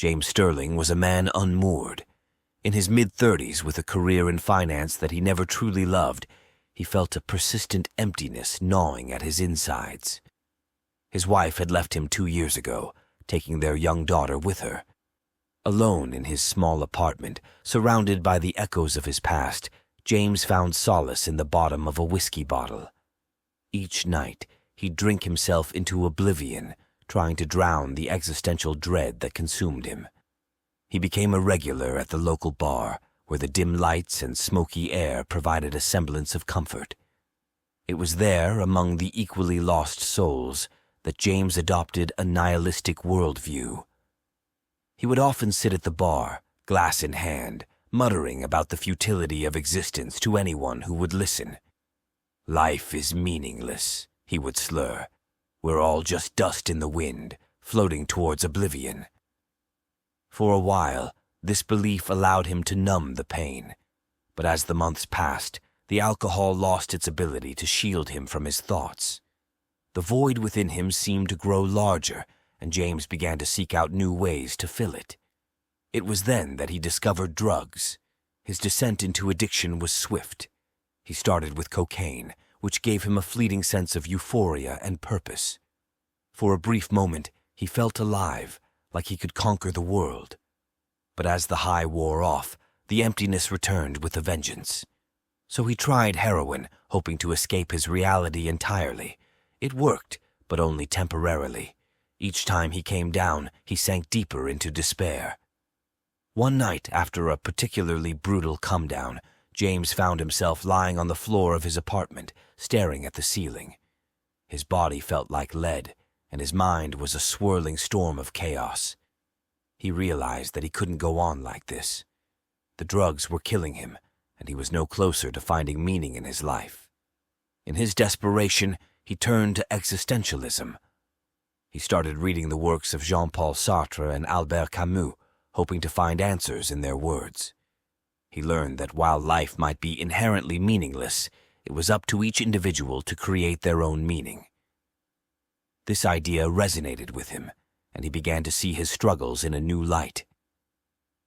James Sterling was a man unmoored. In his mid-30s, with a career in finance that he never truly loved, he felt a persistent emptiness gnawing at his insides. His wife had left him 2 years ago, taking their young daughter with her. Alone in his small apartment, surrounded by the echoes of his past, James found solace in the bottom of a whiskey bottle. Each night, he'd drink himself into oblivion, trying to drown the existential dread that consumed him. He became a regular at the local bar, where the dim lights and smoky air provided a semblance of comfort. It was there, among the equally lost souls, that James adopted a nihilistic worldview. He would often sit at the bar, glass in hand, muttering about the futility of existence to anyone who would listen. "Life is meaningless," he would slur. "We're all just dust in the wind, floating towards oblivion." For a while, this belief allowed him to numb the pain. But as the months passed, the alcohol lost its ability to shield him from his thoughts. The void within him seemed to grow larger, and James began to seek out new ways to fill it. It was then that he discovered drugs. His descent into addiction was swift. He started with cocaine, which gave him a fleeting sense of euphoria and purpose. For a brief moment, he felt alive, like he could conquer the world. But as the high wore off, the emptiness returned with a vengeance. So he tried heroin, hoping to escape his reality entirely. It worked, but only temporarily. Each time he came down, he sank deeper into despair. One night, after a particularly brutal come-down, James found himself lying on the floor of his apartment, staring at the ceiling. His body felt like lead, and his mind was a swirling storm of chaos. He realized that he couldn't go on like this. The drugs were killing him, and he was no closer to finding meaning in his life. In his desperation, he turned to existentialism. He started reading the works of Jean-Paul Sartre and Albert Camus, hoping to find answers in their words. He learned that while life might be inherently meaningless, it was up to each individual to create their own meaning. This idea resonated with him, and he began to see his struggles in a new light.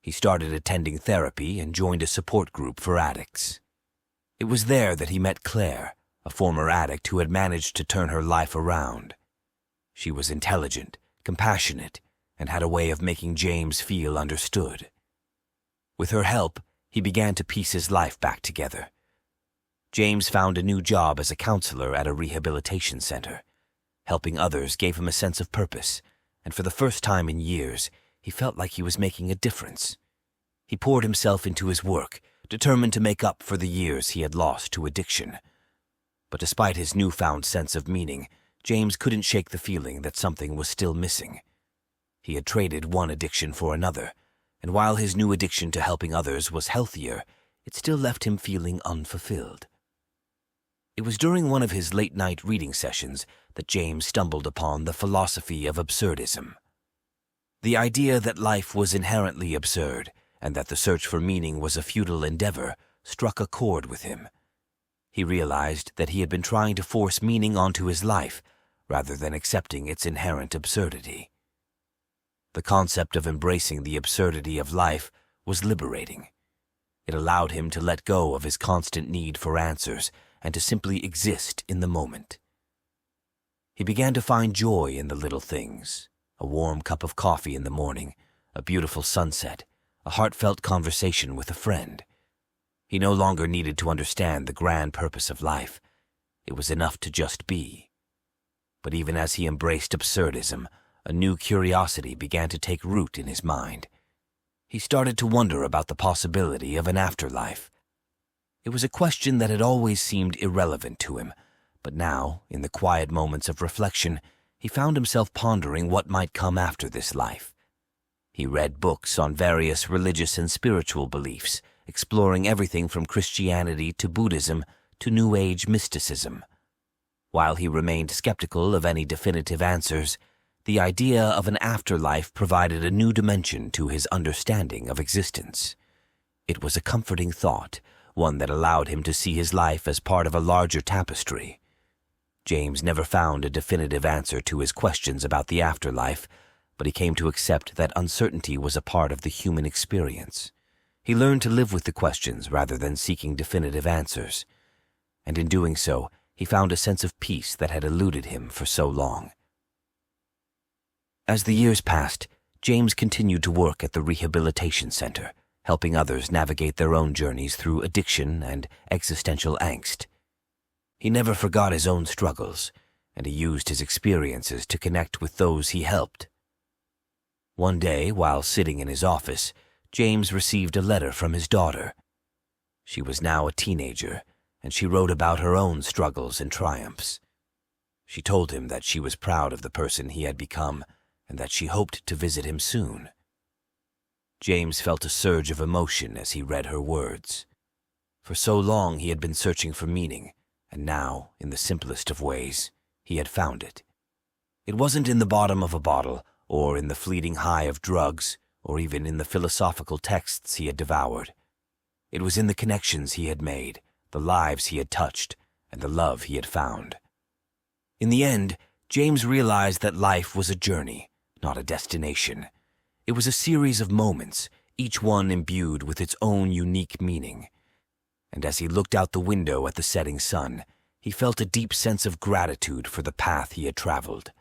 He started attending therapy and joined a support group for addicts. It was there that he met Claire, a former addict who had managed to turn her life around. She was intelligent, compassionate, and had a way of making James feel understood. With her help, he began to piece his life back together. James found a new job as a counselor at a rehabilitation center. Helping others gave him a sense of purpose, and for the first time in years, he felt like he was making a difference. He poured himself into his work, determined to make up for the years he had lost to addiction. But despite his newfound sense of meaning, James couldn't shake the feeling that something was still missing. He had traded one addiction for another, and while his new addiction to helping others was healthier, it still left him feeling unfulfilled. It was during one of his late-night reading sessions that James stumbled upon the philosophy of absurdism. The idea that life was inherently absurd and that the search for meaning was a futile endeavor struck a chord with him. He realized that he had been trying to force meaning onto his life rather than accepting its inherent absurdity. The concept of embracing the absurdity of life was liberating. It allowed him to let go of his constant need for answers and to simply exist in the moment. He began to find joy in the little things: a warm cup of coffee in the morning, a beautiful sunset, a heartfelt conversation with a friend. He no longer needed to understand the grand purpose of life. It was enough to just be. But even as he embraced absurdism, a new curiosity began to take root in his mind. He started to wonder about the possibility of an afterlife. It was a question that had always seemed irrelevant to him, but now, in the quiet moments of reflection, he found himself pondering what might come after this life. He read books on various religious and spiritual beliefs, exploring everything from Christianity to Buddhism to New Age mysticism. While he remained skeptical of any definitive answers, the idea of an afterlife provided a new dimension to his understanding of existence. It was a comforting thought, one that allowed him to see his life as part of a larger tapestry. James never found a definitive answer to his questions about the afterlife, but he came to accept that uncertainty was a part of the human experience. He learned to live with the questions rather than seeking definitive answers, and in doing so, he found a sense of peace that had eluded him for so long. As the years passed, James continued to work at the rehabilitation center, helping others navigate their own journeys through addiction and existential angst. He never forgot his own struggles, and he used his experiences to connect with those he helped. One day, while sitting in his office, James received a letter from his daughter. She was now a teenager, and she wrote about her own struggles and triumphs. She told him that she was proud of the person he had become and that she hoped to visit him soon. James felt a surge of emotion as he read her words. For so long he had been searching for meaning, and now, in the simplest of ways, he had found it. It wasn't in the bottom of a bottle, or in the fleeting high of drugs, or even in the philosophical texts he had devoured. It was in the connections he had made, the lives he had touched, and the love he had found. In the end, James realized that life was a journey, not a destination. It was a series of moments, each one imbued with its own unique meaning. And as he looked out the window at the setting sun, he felt a deep sense of gratitude for the path he had traveled.